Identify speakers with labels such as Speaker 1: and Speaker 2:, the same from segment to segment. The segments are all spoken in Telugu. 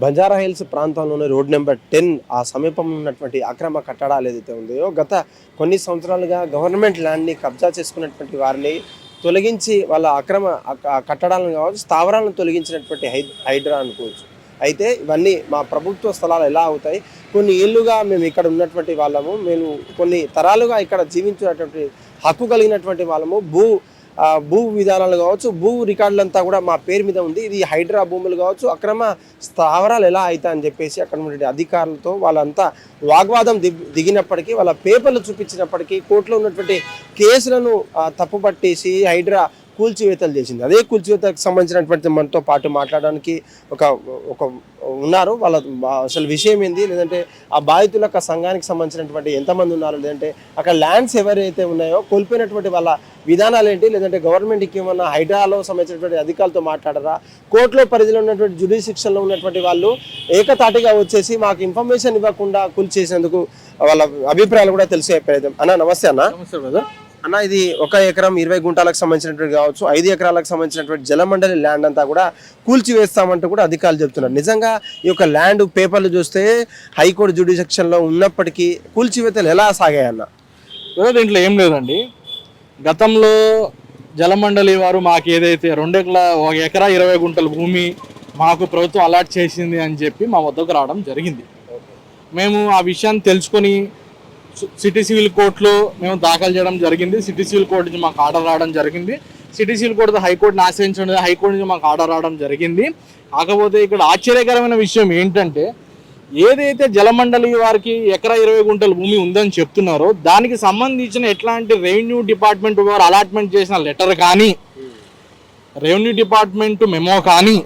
Speaker 1: బంజారా హిల్స్ ప్రాంతంలోని రోడ్ నెంబర్ 10 ఆ సమీపంలో ఉన్నటువంటి అక్రమ కట్టడాలు ఏదైతే ఉందో గత కొన్ని సంవత్సరాలుగా గవర్నమెంట్ ల్యాండ్ని కబ్జా చేసుకున్నటువంటి వారిని తొలగించి వాళ్ళ అక్రమ కట్టడాలను కావచ్చు స్థావరాలను తొలగించినటువంటి హైడ్రా అనుకోవచ్చు. అయితే ఇవన్నీ మా ప్రభుత్వ స్థలాలు ఎలా అవుతాయి? కొన్ని ఏళ్ళుగా మేము ఇక్కడ ఉన్నటువంటి వాళ్ళము, మేము కొన్ని తరాలుగా ఇక్కడ జీవించినటువంటి హక్కు కలిగినటువంటి వాళ్ళము. భూ విధానాలు కావచ్చు, భూ రికార్డులంతా కూడా మా పేరు మీద ఉంది. ఇది హైడ్రా భూములు కావచ్చు, అక్రమ స్థావరాలు ఎలా అవుతాయని చెప్పేసి అక్కడ ఉన్నటువంటి అధికారులతో వాళ్ళంతా వాగ్వాదం దిగినప్పటికీ, వాళ్ళ పేపర్లు చూపించినప్పటికీ కోర్టులో ఉన్నటువంటి కేసులను తప్పుపట్టేసి హైడ్రా కూల్చివేతలు చేసింది. అదే కూల్చివేతకు సంబంధించినటువంటి మనతో పాటు మాట్లాడడానికి ఒక ఉన్నారు. వాళ్ళ అసలు విషయం ఏంది, లేదంటే ఆ బాధితుల సంఘానికి సంబంధించినటువంటి ఎంతమంది ఉన్నారు, లేదంటే అక్కడ ల్యాండ్స్ ఎవరైతే ఉన్నాయో కోల్పోయినటువంటి వాళ్ళ విధానాలు ఏంటి, లేదంటే గవర్నమెంట్కి ఏమన్నా హైడ్రాలో సంబంధించినటువంటి అధికారులతో మాట్లాడరా, కోర్టులో పరిధిలో ఉన్నటువంటి జ్యుడిషిక్షన్లో ఉన్నటువంటి వాళ్ళు ఏకతాటిగా వచ్చేసి మాకు ఇన్ఫర్మేషన్ ఇవ్వకుండా కూల్చేసేందుకు వాళ్ళ అభిప్రాయాలు కూడా తెలిసే ప్రయత్నం. అన్న నమస్తే. అన్న ఇది 1 ఎకరం 20 గుంటలకు సంబంధించినటువంటి కావచ్చు, 5 ఎకరాలకు సంబంధించినటువంటి జలమండలి ల్యాండ్ అంతా కూడా కూల్చివేస్తామంటూ కూడా అధికారులు చెప్తున్నారు. నిజంగా ఈ యొక్క ల్యాండ్ పేపర్లు చూస్తే హైకోర్టు జ్యుడిషిక్షన్లో ఉన్నప్పటికీ కూల్చివేతలు ఎలా సాగాయన్న?
Speaker 2: దీంట్లో ఏం లేదండి. గతంలో జలమండలి వారు మాకు ఏదైతే 1 ఎకరా 20 గుంటల భూమి మాకు ప్రభుత్వం అలాట్ చేసింది అని చెప్పి మా వద్దకు రావడం జరిగింది. మేము ఆ విషయాన్ని తెలుసుకొని సిటీ సివిల్ కోర్టులో మేము దాఖలు చేయడం జరిగింది. సిటీ సివిల్ కోర్టు నుంచి మాకు ఆర్డర్ రావడం జరిగింది. సిటీ సివిల్ కోర్టు హైకోర్టుని ఆశ్రయించడం, హైకోర్టు నుంచి మాకు ఆర్డర్ రావడం జరిగింది. కాకపోతే ఇక్కడ ఆశ్చర్యకరమైన విషయం ఏంటంటే, ఏదైతే జలమండలి వారికి ఎకరా 20 గుంటల భూమి ఉందని చెప్తున్నారో దానికి సంబంధించిన ఎట్లాంటి రెవెన్యూ డిపార్ట్మెంట్ వారు అలాట్మెంట్ చేసిన లెటర్ కానీ, రెవెన్యూ డిపార్ట్మెంట్ మెమో కానీ,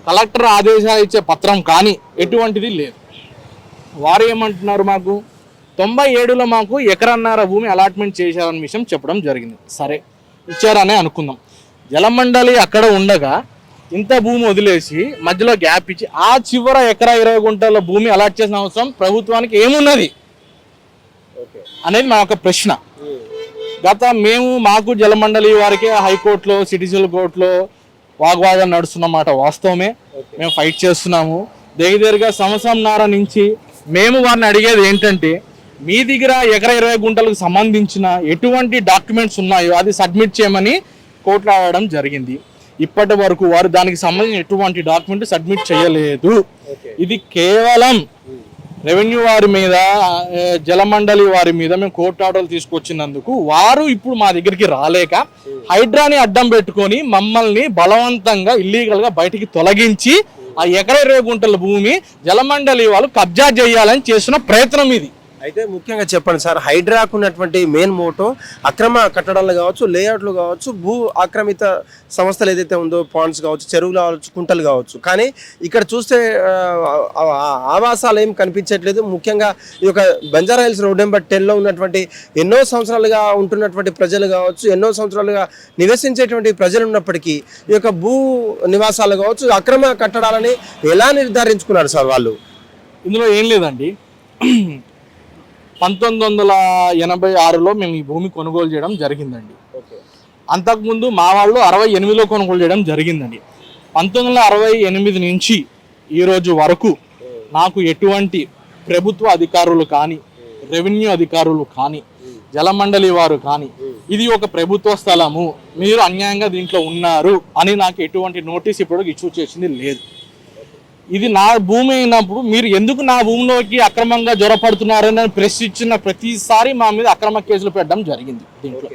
Speaker 2: కలెక్టర్ ఆదేశాలు ఇచ్చే పత్రం కానీ ఎటువంటిది లేదు. వారు ఏమంటున్నారు, మాకు 97లో మాకు 1.5 ఎకరా భూమి అలాట్మెంట్ చేశారన్న విషయం చెప్పడం జరిగింది. సరే, ఇచ్చారనే అనుకుందాం. జలమండలి అక్కడ ఉండగా ఇంత భూమి వదిలేసి మధ్యలో గ్యాప్ ఇచ్చి ఆ చివర 1 ఎకరా 20 గుంటల భూమి అలాట్ చేసిన అవసరం ప్రభుత్వానికి ఏమున్నది అనేది మా యొక్క ప్రశ్న. మాకు జలమండలి వారికి హైకోర్టులో, సిటీ సివిల్ కోర్టులో వాగ్వాదం నడుస్తున్నమాట వాస్తవమే. మేము ఫైట్ చేస్తున్నాము. దగ్గరగా సంవత్సరంన్నర నుంచి మేము వారిని అడిగేది ఏంటంటే, మీ దగ్గర 1 ఎకరా 20 గుంటలకు సంబంధించిన ఎటువంటి డాక్యుమెంట్స్ ఉన్నాయో అది సబ్మిట్ చేయమని కోర్టులో అడగడం జరిగింది. ఇప్పటి వరకు వారు దానికి సంబంధించిన ఎటువంటి డాక్యుమెంట్ సబ్మిట్ చేయలేదు. ఇది కేవలం రెవెన్యూ వారి మీద, జలమండలి వారి మీద మేము కోర్టు ఆర్డర్లు తీసుకొచ్చినందుకు వారు ఇప్పుడు మా దగ్గరికి రాలేక హైడ్రాని అడ్డం పెట్టుకొని మమ్మల్ని బలవంతంగా ఇల్లీగల్గా బయటికి తొలగించి ఆ 1 ఎకరా 20 గుంటల భూమి జలమండలి వాళ్ళు కబ్జా చేయాలని చేస్తున్న ప్రయత్నం ఇది.
Speaker 1: అయితే ముఖ్యంగా చెప్పండి సార్, హైడ్రాకు ఉన్నటువంటి మెయిన్ మోటో అక్రమ కట్టడాలు కావచ్చు, లేఅవుట్లు కావచ్చు, భూ ఆక్రమిత సంస్థలు ఏదైతే ఉందో, పాండ్స్ కావచ్చు, చెరువులు కావచ్చు, కుంటలు కావచ్చు. కానీ ఇక్కడ చూస్తే ఆవాసాలు ఏం కనిపించట్లేదు. ముఖ్యంగా ఈ యొక్క బంజారా హిల్స్ రోడ్ నెంబర్ 10లో ఉన్నటువంటి ఎన్నో సంవత్సరాలుగా ఉంటున్నటువంటి ప్రజలు కావచ్చు, ఎన్నో సంవత్సరాలుగా నివసించేటువంటి ప్రజలు ఉన్నప్పటికీ ఈ యొక్క భూ నివాసాలు కావచ్చు, అక్రమ కట్టడాలని ఎలా నిర్ధారించుకున్నారు సార్ వాళ్ళు?
Speaker 2: ఇందులో ఏం లేదండి. 1986లో మేము ఈ భూమి కొనుగోలు చేయడం జరిగిందండి. అంతకుముందు మా వాళ్ళు 68లో కొనుగోలు చేయడం జరిగిందండి. 1968 నుంచి ఈరోజు వరకు నాకు ఎటువంటి ప్రభుత్వ అధికారులు కానీ, రెవెన్యూ అధికారులు కానీ, జలమండలి వారు కానీ ఇది ఒక ప్రభుత్వ స్థలము, మీరు అన్యాయంగా దీంట్లో ఉన్నారు అని నాకు ఎటువంటి నోటీస్ ఇప్పుడు ఇష్యూ చేసింది లేదు. ఇది నా భూమి అయినప్పుడు మీరు ఎందుకు నా భూమిలోకి అక్రమంగా జొరపడుతున్నారని ప్రశ్నించిన ప్రతిసారి మా మీద అక్రమ కేసులు పెట్టడం జరిగింది. దీంట్లో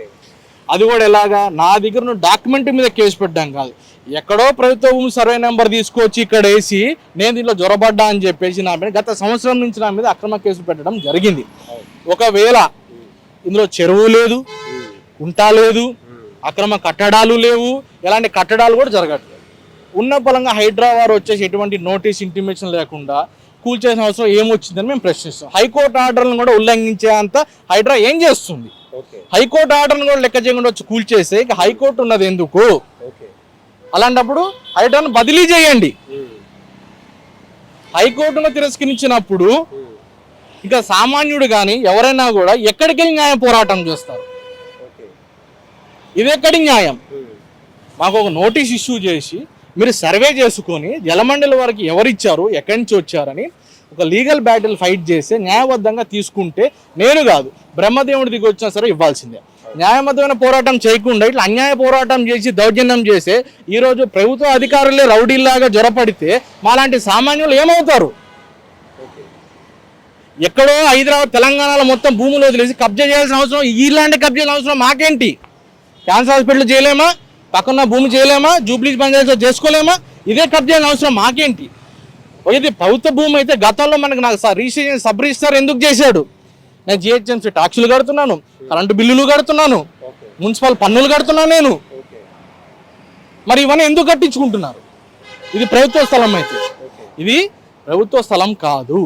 Speaker 2: అది కూడా ఎలాగా, నా దగ్గర డాక్యుమెంట్ మీద కేసు పెట్టడం కాదు, ఎక్కడో ప్రభుత్వ భూమి సర్వే నెంబర్ తీసుకొచ్చి ఇక్కడ వేసి నేను దీంట్లో జొరబడ్డా అని చెప్పేసి నా మీద గత సంవత్సరం నుంచి నా మీద అక్రమ కేసులు పెట్టడం జరిగింది. ఒకవేళ ఇందులో చెరువు లేదు, కుంట లేదు, అక్రమ కట్టడాలు లేవు, ఎలాంటి కట్టడాలు కూడా జరగట్లేదు. ఉన్న పరంగా హైడ్రా వారు వచ్చేసి ఎటువంటి నోటీస్, ఇంటిమేషన్ లేకుండా కూల్చేసిన అవసరం ఏమొచ్చిందని మేము ప్రశ్నిస్తాం. హైకోర్టు ఆర్డర్లను కూడా ఉల్లంఘించే అంత హైడ్రా ఏం చేస్తుంది? హైకోర్టు ఆర్డర్ను కూడా లెక్క చేయకుండా వచ్చి కూల్చేస్తే ఇక హైకోర్టు ఉన్నది ఎందుకు? అలాంటప్పుడు హైడ్రాను బదిలీ చేయండి. హైకోర్టును తిరస్కరించినప్పుడు ఇక సామాన్యుడు కానీ ఎవరైనా కూడా ఎక్కడికి వెళ్ళి న్యాయ పోరాటం చేస్తారు? ఇది ఎక్కడి న్యాయం? మాకు ఒక నోటీస్ ఇష్యూ చేసి మీరు సర్వే చేసుకొని జలమండలి వారికి ఎవరిచ్చారు, ఎక్కడి నుంచి వచ్చారని ఒక లీగల్ బ్యాటిల్ ఫైట్ చేస్తే న్యాయబద్ధంగా తీసుకుంటే నేను కాదు బ్రహ్మదేవుడి దిగి వచ్చినా సరే ఇవ్వాల్సిందే. న్యాయబద్ధమైన పోరాటం చేయకుండా ఇట్లా అన్యాయ పోరాటం చేసి దౌర్జన్యం చేస్తే ఈరోజు ప్రభుత్వ అధికారులే రౌడీల్లాగా జ్వరపడితే మాలాంటి సామాన్యులు ఏమవుతారు? ఎక్కడో హైదరాబాద్ తెలంగాణలో మొత్తం భూములు వదిలేసి కబ్జా చేయాల్సిన అవసరం, ఇలాంటి కబ్జా చేయాల్సిన అవసరం మాకేంటి? క్యాన్సర్ హాస్పిటల్ చేయలేమా? పక్కన భూమి చేయలేమా? జూబ్లీస్ పంచాయతీలో చేసుకోలేమా? ఇదే కబ్జా చేయాల్సిన అవసరం మాకేంటి? ఇది ప్రభుత్వ భూమి అయితే గతంలో నాకు రిజిస్ట్రేషన్ సబ్ రిజిస్టర్ ఎందుకు చేశాడు? నేను జిహెచ్ఎంసీ ట్యాక్సులు కడుతున్నాను, కరెంటు బిల్లులు కడుతున్నాను, మున్సిపల్ పన్నులు కడుతున్నాను నేను. మరి ఇవన్నీ ఎందుకు కట్టించుకుంటున్నారు? ఇది ప్రభుత్వ స్థలం అయితే ఇది ప్రభుత్వ స్థలం కాదు.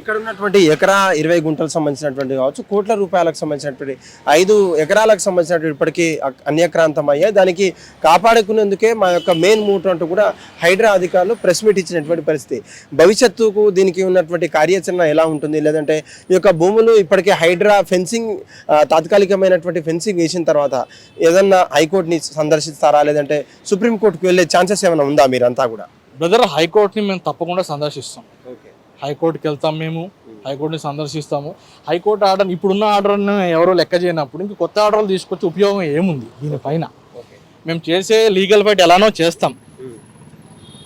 Speaker 1: ఇక్కడ ఉన్నటువంటి ఎకరా 20 గుంటలకు సంబంధించినటువంటి కావచ్చు, కోట్ల రూపాయలకు సంబంధించినటువంటి 5 ఎకరాలకు సంబంధించినటువంటి ఇప్పటికీ అన్యక్రాంతం అయ్యాయి. దానికి కాపాడుకునేందుకే మా యొక్క మెయిన్ మూట్ అంటూ కూడా హైడ్రా అధికారులు ప్రెస్ మీట్ ఇచ్చినటువంటి పరిస్థితి. భవిష్యత్తుకు దీనికి ఉన్నటువంటి కార్యాచరణ ఎలా ఉంటుంది, లేదంటే ఈ యొక్క భూములు ఇప్పటికే హైడ్రా ఫెన్సింగ్ తాత్కాలికమైనటువంటి ఫెన్సింగ్ వేసిన తర్వాత ఏదన్నా హైకోర్టుని సందర్శిస్తారా, లేదంటే సుప్రీంకోర్టుకు వెళ్ళే ఛాన్సెస్ ఏమైనా ఉందా? మీరంతా కూడా
Speaker 2: బ్రదర్, హైకోర్టుని మేము తప్పకుండా సందర్శిస్తాం. హైకోర్టుకి వెళ్తాం, మేము హైకోర్టుని సందర్శిస్తాము. హైకోర్టు ఆర్డర్, ఇప్పుడున్న ఆర్డర్ని ఎవరో లెక్క చేయనప్పుడు ఇంక కొత్త ఆర్డర్లు తీసుకొచ్చి ఉపయోగం ఏముంది దీనిపైన? మేము చేసే లీగల్ ఫైట్ ఎలానో చేస్తాం.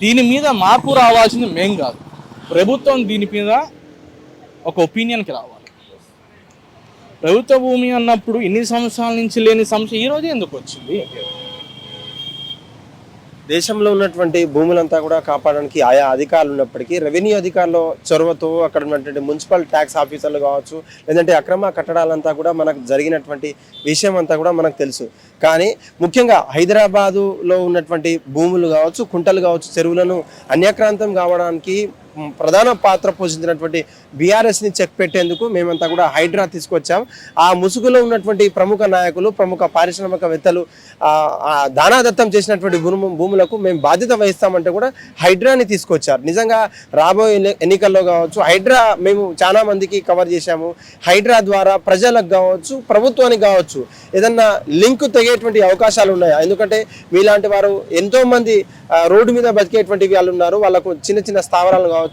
Speaker 2: దీని మీద మార్పు రావాల్సింది మేం కాదు, ప్రభుత్వం దీని మీద ఒక ఒపీనియన్కి రావాలి. ప్రభుత్వ భూమి అన్నప్పుడు ఇన్ని సంవత్సరాల నుంచి లేని సమస్య ఈరోజు ఎందుకు వచ్చింది?
Speaker 1: దేశంలో ఉన్నటువంటి భూములంతా కూడా కాపాడడానికి ఆయా అధికారులు ఉన్నప్పటికీ రెవెన్యూ అధికారుల చొరవతో అక్కడ ఉన్నటువంటి మున్సిపల్ ట్యాక్స్ ఆఫీసర్లు కావచ్చు, లేదంటే అక్రమ కట్టడాలంతా కూడా మనకు జరిగినటువంటి విషయం అంతా కూడా మనకు తెలుసు. కానీ ముఖ్యంగా హైదరాబాదులో ఉన్నటువంటి భూములు కావచ్చు, కుంటలు కావచ్చు, చెరువులను అన్యక్రాంతం కావడానికి ప్రధాన పాత్ర పోషించినటువంటి బీఆర్ఎస్ని చెక్ పెట్టేందుకు మేమంతా కూడా హైడ్రా తీసుకొచ్చాం. ఆ ముసుగులో ఉన్నటువంటి ప్రముఖ నాయకులు, ప్రముఖ పారిశ్రామికవేత్తలు దానాదత్తం చేసినటువంటి భూములకు మేము బాధ్యత వహిస్తామంటే కూడా హైడ్రాని తీసుకొచ్చారు. నిజంగా రాబోయే ఎన్నికల్లో కావచ్చు హైడ్రా మేము చాలా మందికి కవర్ చేశాము. హైడ్రా ద్వారా ప్రజలకు కావచ్చు, ప్రభుత్వానికి కావచ్చు ఏదన్నా లింక్ తెగేటువంటి అవకాశాలు ఉన్నాయి. ఎందుకంటే మీలాంటి వారు ఎంతోమంది రోడ్డు మీద బతికేటువంటి వాళ్ళు ఉన్నారు. వాళ్ళకు చిన్న చిన్న స్థావరాలు కావచ్చు,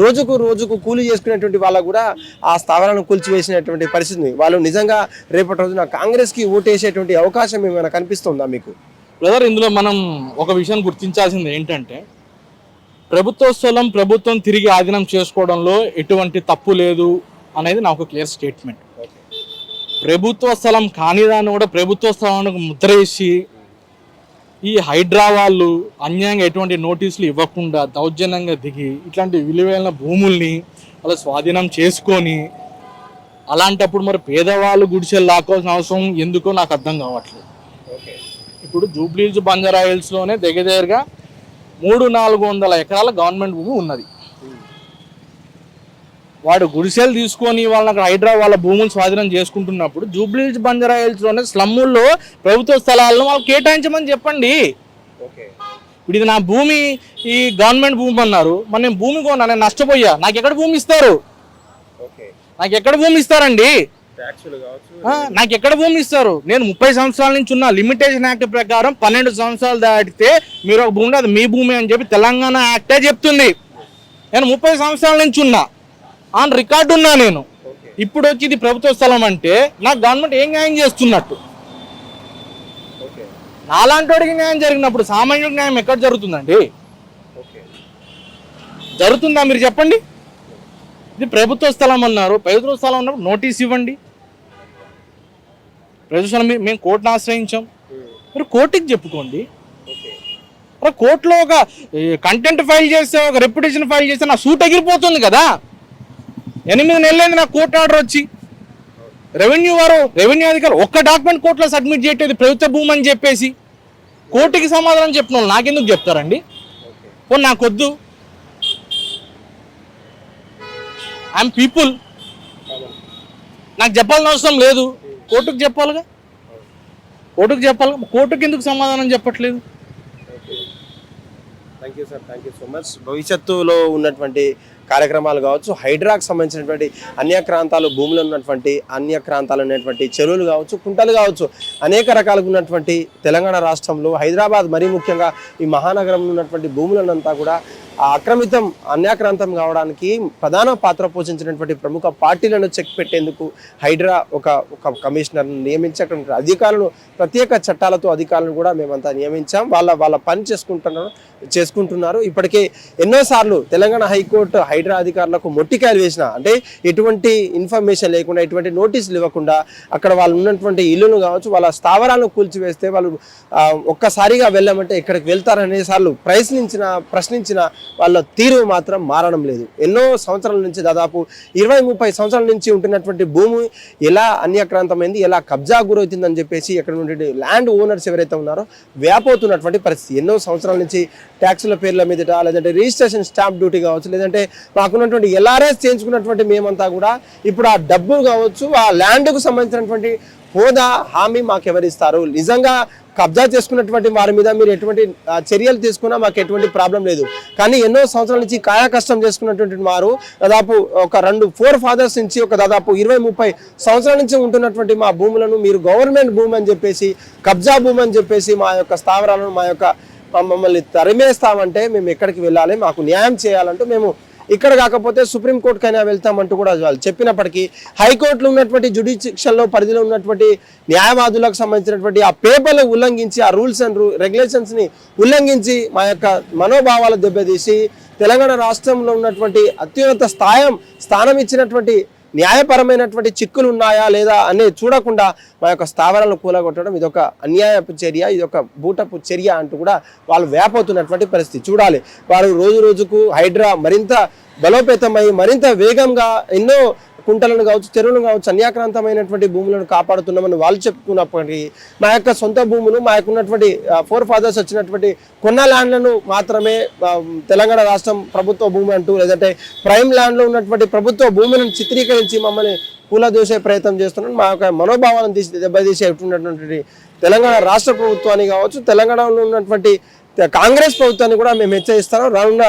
Speaker 1: రోజుకు కూలి చేసుకునేటువంటి వాళ్ళకు కూడా ఆ స్థావరాలను కూల్చివేసినటువంటి పరిస్థితి. వాళ్ళు నిజంగా రేపటి రోజున కాంగ్రెస్కి ఓటేసేటువంటి అవకాశం ఏమైనా కనిపిస్తుందా మీకు?
Speaker 2: బ్రదర్, ఇందులో మనం ఒక విషయం గుర్తించాల్సింది ఏంటంటే, ప్రభుత్వ స్థలం ప్రభుత్వం తిరిగి ఆధీనం చేసుకోవడంలో ఎటువంటి తప్పు లేదు అనేది నాకు క్లియర్ స్టేట్మెంట్. ప్రభుత్వ స్థలం కాని దాన్ని కూడా ప్రభుత్వ స్థలానికి ముద్రేసి ఈ హైడ్రా వాళ్ళు అన్యాయంగా ఎటువంటి నోటీసులు ఇవ్వకుండా దౌర్జన్యంగా దిగి ఇట్లాంటి విలువైన భూముల్ని వాళ్ళు స్వాధీనం చేసుకొని, అలాంటప్పుడు మరి పేదవాళ్ళు గుడిసెలు లాక్కోవాల్సిన అవసరం ఎందుకో నాకు అర్థం కావట్లేదు. ఇప్పుడు జూబ్లీస్ బంజారా హిల్స్లోనే దగ్గరగా 300-400 ఎకరాల గవర్నమెంట్ భూమి ఉన్నది. వాడు గుడిసెలు తీసుకొని వాళ్ళని అక్కడ హైడ్రా వాళ్ళ భూములు స్వాధీనం చేసుకుంటున్నప్పుడు జూబ్లీస్ బంజారా హిల్స్లోనే స్లమ్ముల్లో ప్రభుత్వ స్థలాలను వాళ్ళు కేటాయించమని చెప్పండి. ఇప్పుడు ఇది నా భూమి, ఈ గవర్నమెంట్ భూమి అన్నారు, మరి నేను భూమి కొన్నా, నేను నష్టపోయా, నాకు ఎక్కడ భూమి ఇస్తారు? నాకు ఎక్కడ భూమి ఇస్తారండి? నాకు ఎక్కడ భూమి ఇస్తారు? నేను 30 సంవత్సరాల నుంచి ఉన్న లిమిటేషన్ యాక్ట్ ప్రకారం 12 సంవత్సరాలు దాటితే మీరు ఒక భూమి అది మీ భూమి అని చెప్పి తెలంగాణ యాక్టే చెప్తుంది. నేను 30 సంవత్సరాల నుంచి ఉన్నా, ఆన్ రికార్డు ఉన్నా నేను. ఇప్పుడు వచ్చి ఇది ప్రభుత్వ స్థలం అంటే నాకు గవర్నమెంట్ ఏం న్యాయం చేస్తున్నట్టు? నాలాంటి వాడికి న్యాయం జరిగినప్పుడు సామాన్యుడికి న్యాయం ఎక్కడ జరుగుతుందండి? జరుగుతుందా? మీరు చెప్పండి. ఇది ప్రభుత్వ స్థలం అన్నారు, ప్రభుత్వ స్థలం అన్నప్పుడు నోటీస్ ఇవ్వండి. ప్రభుత్వ స్థలం మేము కోర్టును ఆశ్రయించాం, మీరు కోర్టుకి చెప్పుకోండి. కోర్టులో ఒక కంటెంట్ ఫైల్ చేస్తే, ఒక రెప్యుటేషన్ ఫైల్ చేస్తే నా సూట్ ఎగిరిపోతుంది కదా. 8 నెలలైంది నాకు కోర్టు ఆర్డర్ వచ్చి. రెవెన్యూ అధికారులు ఒక్క డాక్యుమెంట్ కోర్టులో సబ్మిట్ చేయట్లేదు ప్రభుత్వ భూమి అని చెప్పేసి. కోర్టుకి సమాధానం చెప్పిన వాళ్ళు నాకెందుకు చెప్తారండి? పోనీ నాకొద్దు, ఐఎమ్ పీపుల్, నాకు చెప్పాల్సిన అవసరం లేదు, కోర్టుకు చెప్పాలిగా. కోర్టుకి ఎందుకు సమాధానం చెప్పట్లేదు?
Speaker 1: Thank you sir, thank you so much. భవిష్యత్తులో ఉన్నటువంటి కార్యక్రమాలు కావచ్చు, హైడ్రాకు సంబంధించినటువంటి అన్యక్రాంతాలు భూములు ఉన్నటువంటి అన్యక్రాంతాలు ఉన్నటువంటి చెరువులు కావచ్చు, కుంటలు కావచ్చు, అనేక రకాలుగా ఉన్నటువంటి తెలంగాణ రాష్ట్రంలో హైదరాబాద్ మరీ ముఖ్యంగా ఈ మహానగరంలో ఉన్నటువంటి భూములనంతా కూడా అక్రమితం అన్యాక్రాంతం కావడానికి ప్రధాన పాత్ర పోషించినటువంటి ప్రముఖ పార్టీలను చెక్ పెట్టేందుకు హైడ్రా ఒక కమిషనర్ను నియమించి అక్కడ అధికారులను ప్రత్యేక చట్టాలతో అధికారులను కూడా మేమంతా నియమించాం. వాళ్ళ పని చేసుకుంటున్నారు. ఇప్పటికే ఎన్నోసార్లు తెలంగాణ హైకోర్టు హైడ్రా అధికారులకు మొట్టికాయలు వేసిన, అంటే ఎటువంటి ఇన్ఫర్మేషన్ లేకుండా, ఎటువంటి నోటీసులు ఇవ్వకుండా అక్కడ వాళ్ళు ఉన్నటువంటి ఇల్లును కావచ్చు, వాళ్ళ స్థావరాలను కూల్చివేస్తే వాళ్ళు ఒక్కసారిగా వెళ్ళామంటే ఎక్కడికి వెళ్తారనే సార్లు ప్రశ్నించిన వాళ్ళ తీరు మాత్రం మారడం లేదు. ఎన్నో సంవత్సరాల నుంచి, దాదాపు 20-30 సంవత్సరాల నుంచి ఉంటున్నటువంటి భూమి ఎలా అన్యాక్రాంతమైంది, ఎలా కబ్జా గురవుతుందని చెప్పేసి ఇక్కడ నుండి ల్యాండ్ ఓనర్స్ ఎవరైతే ఉన్నారో వ్యాపోతున్నటువంటి పరిస్థితి. ఎన్నో సంవత్సరాల నుంచి ట్యాక్సుల పేర్ల మీదట, లేదంటే రిజిస్ట్రేషన్ స్టాంప్ డ్యూటీ కావచ్చు, లేదంటే మాకున్నటువంటి LRS చేయించుకున్నటువంటి మేమంతా కూడా ఇప్పుడు ఆ డబ్బు కావచ్చు, ఆ ల్యాండ్కు సంబంధించినటువంటి హోదా హామీ మాకు ఎవరిస్తారు? నిజంగా కబ్జా చేసుకున్నటువంటి వారి మీద మీరు ఎటువంటి చర్యలు తీసుకున్నా మాకు ఎటువంటి ప్రాబ్లం లేదు. కానీ ఎన్నో సంవత్సరాల నుంచి కాయా కష్టం చేసుకున్నటువంటి వారు దాదాపు ఒక 4 ఫాదర్స్ నుంచి ఒక దాదాపు 20-30 సంవత్సరాల నుంచి ఉంటున్నటువంటి మా భూములను మీరు గవర్నమెంట్ భూమి అని చెప్పేసి, కబ్జా భూమి అని చెప్పేసి మా యొక్క స్థావరాలను మమ్మల్ని తరిమేస్తామంటే మేము ఎక్కడికి వెళ్ళాలి? మాకు న్యాయం చేయాలంటూ మేము ఇక్కడ కాకపోతే సుప్రీంకోర్టుకైనా వెళ్తామంటూ కూడా వాళ్ళు చెప్పినప్పటికీ హైకోర్టులో ఉన్నటువంటి జ్యుడిషియల్లో పరిధిలో ఉన్నటువంటి న్యాయవాదులకు సంబంధించినటువంటి ఆ పేపర్లు ఉల్లంఘించి, ఆ రూల్స్ అండ్ రెగ్యులేషన్స్ని ఉల్లంఘించి మా యొక్క మనోభావాలు దెబ్బతీసి తెలంగాణ రాష్ట్రంలో ఉన్నటువంటి అత్యున్నత స్థానం ఇచ్చినటువంటి న్యాయపరమైనటువంటి చిక్కులు ఉన్నాయా లేదా అనేది చూడకుండా మా యొక్క స్థావరాలను కూలగొట్టడం ఇదొక అన్యాయపు చర్య, ఇదొక బూటపు చర్య అంటూ కూడా వాళ్ళు వ్యాపోతున్నటువంటి పరిస్థితి. చూడాలి, వారు రోజు రోజుకు హైడ్రా మరింత బలోపేతమై మరింత వేగంగా ఎన్నో కుంటలను కావచ్చు, చెరువులను కావచ్చు, అన్యాక్రాంతమైనటువంటి భూములను కాపాడుతున్నామని వాళ్ళు చెప్పుకున్నప్పటికీ మా యొక్క సొంత భూములు, మా యొక్క ఉన్నటువంటి 4 ఫాదర్స్ వచ్చినటువంటి కొన్న ల్యాండ్లను మాత్రమే తెలంగాణ రాష్ట్రం ప్రభుత్వ భూమి అంటూ, లేదంటే ప్రైమ్ ల్యాండ్లో ఉన్నటువంటి ప్రభుత్వ భూములను చిత్రీకరించి మమ్మల్ని కూలదోసే ప్రయత్నం చేస్తున్నాం. మా యొక్క మనోభావాలను దెబ్బతీసేటువంటి తెలంగాణ రాష్ట్ర ప్రభుత్వాన్ని కావచ్చు, తెలంగాణలో ఉన్నటువంటి కాంగ్రెస్ ప్రభుత్వాన్ని కూడా మేము హెచ్చరిస్తాం. రానున్న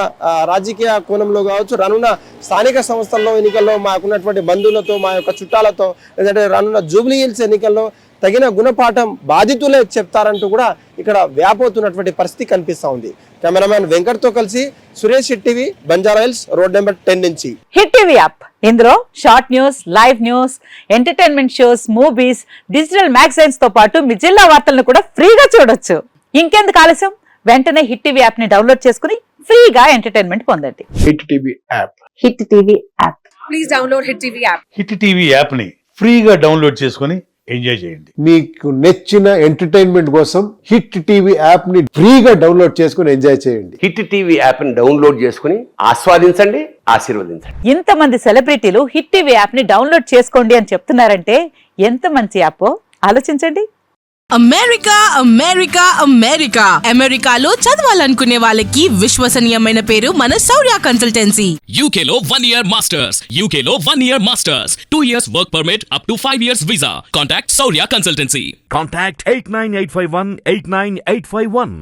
Speaker 1: రాజకీయ కోణంలో కావచ్చు, రానున్న స్థానిక సంస్థల్లో ఎన్నికల్లో మాకున్నటువంటి బంధువులతో, మా యొక్క చుట్టాలతో, లేదంటే రానున్న జూబ్లీ హిల్స్ ఎన్నికల్లో తగిన గుణపాఠం బాధితులే చెప్తారంటూ కూడా ఇక్కడ వ్యాపోతున్నటువంటి పరిస్థితి కనిపిస్తా ఉంది. కెమెరామ్యాన్ వెంకట్తో కలిసి Suresh, hit TV, Banjara hills, road number 10 నుంచి.
Speaker 3: హిట్ టీవీ యాప్, ఇందులో short news, live news, entertainment shows, movies, digital magazines తో పాటు మీ జిల్లా వార్తలను కూడా ఫ్రీగా చూడొచ్చు. ఇంకెందుకు ఆలస్యం, వెంటనే హిట్ టీవీ యాప్ ని డౌన్లోడ్ చేసుకుని ఫ్రీగా ఎంటర్టైన్మెంట్ పొందండి.
Speaker 4: Hit TV app,
Speaker 3: hit TV app,
Speaker 5: please download hit TV app.
Speaker 6: Hit TV app ని ఫ్రీగా డౌన్లోడ్ చేసుకుని ఎంజాయ్ చేయండి.
Speaker 4: మీకు నచ్చిన ఎంటర్టైన్మెంట్ కోసం హిట్ టీవీ యాప్ ని ఫ్రీగా డౌన్లోడ్ చేసుకుని ఎంజాయ్ చేయండి.
Speaker 7: హిట్ టీవీ యాప్ ని డౌన్లోడ్ చేసుకుని ఆస్వాదించండి, ఆశీర్వదించండి.
Speaker 3: ఇంతమంది సెలబ్రిటీలు హిట్ టీవీ యాప్ ని డౌన్లోడ్ చేసుకోండి అని చెప్తున్నారంటే ఎంత మంచి యాప్ ఆలోచించండి.
Speaker 8: అమెరికా అమెరికా అమెరికా అమెరికాలో చదవాలనుకునే వాళ్ళకి విశ్వసనీయమైన పేరు మన శౌర్య కన్సల్టెన్సీ.
Speaker 9: UK లో 1 year masters, UK లో 1 year masters, 2 years work permit up to 5 years visa. Contact Saurya Consultancy.
Speaker 10: Contact 89851 89851.